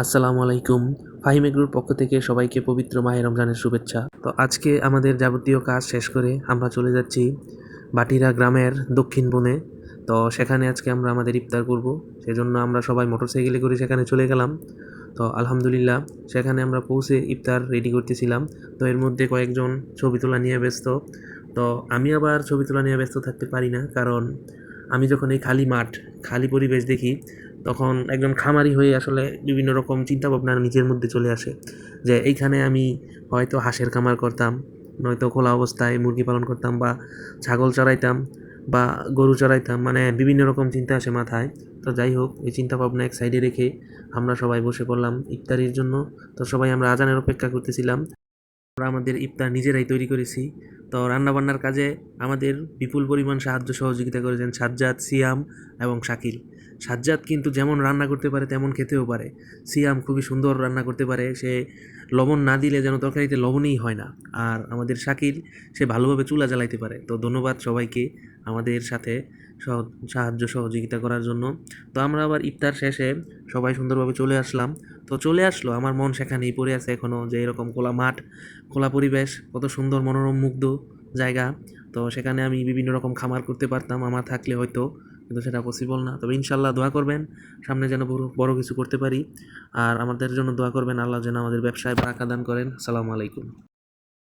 আসসালামু আলাইকুম। ফাহিম এগ্রোর পক্ষ থেকে সবাইকে পবিত্র মাহে রমজানের শুভেচ্ছা। তো আজকে আমাদের যাবতীয় কাজ শেষ করে আমরা চলে যাচ্ছি বাটিরা গ্রামের দক্ষিণ বনে। তো সেখানে আজকে আমরা আমাদের ইফতার করব। সেজন্য আমরা সবাই মোটরসাইকেলে করে সেখানে চলে গেলাম। তো আলহামদুলিল্লাহ সেখানে আমরা পৌঁছে ইফতার রেডি করতেছিলাম। তো এর মধ্যে কয়েকজন ছবি তোলা নিয়ে ব্যস্ত। তো আমি আবার ছবি তোলা নিয়ে ব্যস্ত থাকতে পারি না, কারণ আমি যখন এই খালি মাঠ, খালি পরিবেশ দেখি, তখন একজন খামারি হয়ে আসলে বিভিন্ন রকম চিন্তাভাবনা নিজের মধ্যে চলে আসে যে এইখানে আমি হয়তো হাঁসের খামার করতাম, নয়তো খোলা অবস্থায় মুরগি পালন করতাম, বা ছাগল চড়াইতাম, বা গরু চড়াইতাম, মানে বিভিন্ন রকম চিন্তা আসে মাথায়। তো যাই হোক, এই চিন্তাভাবনা এক সাইডে রেখে আমরা সবাই বসে পড়লাম ইফতারির জন্য। তো সবাই আমরা আজানের অপেক্ষা করতেছিলাম। আমরা আমাদের ইফতার নিজেরাই তৈরি করেছি। তো রান্নাবান্নার কাজে আমাদের বিপুল পরিমাণ সাহায্য সহযোগিতা করেছেন সাজ্জাদ, সিয়াম এবং শাকিল। সাজ্জাদ কিন্তু যেমন রান্না করতে পারে তেমন খেতেও পারে। সিয়াম খুবই সুন্দর রান্না করতে পারে, সে লবণ না দিলে যেন তরকারিতে লবণই হয় না। আর আমাদের শাকিল, সে ভালোভাবে চুলা জ্বালাইতে পারে। তো ধন্যবাদ সবাইকে আমাদের সাথে সাহায্য সহযোগিতা করার জন্য। তো আমরা আবার ইফতার শেষে সবাই সুন্দরভাবে চলে আসলাম। তো চলে আসলো, আমার মন সেখানেই পড়ে আছে এখনও, যে এরকম খোলা মাঠ, খোলা পরিবেশ, কত সুন্দর মনোরম মুগ্ধ জায়গা। তো সেখানে আমি বিভিন্ন রকম খামার করতে পারতাম আমার থাকলে হয়তো, কিন্তু সেটা পসিবল না। তবে ইনশাল্লাহ দোয়া করবেন সামনে যেন বড় বড় কিছু করতে পারি। আর আমাদের জন্য দোয়া করবেন, আল্লাহ যেন আমাদের ব্যবসায় বারাকা দান করেন। আসসালামু আলাইকুম।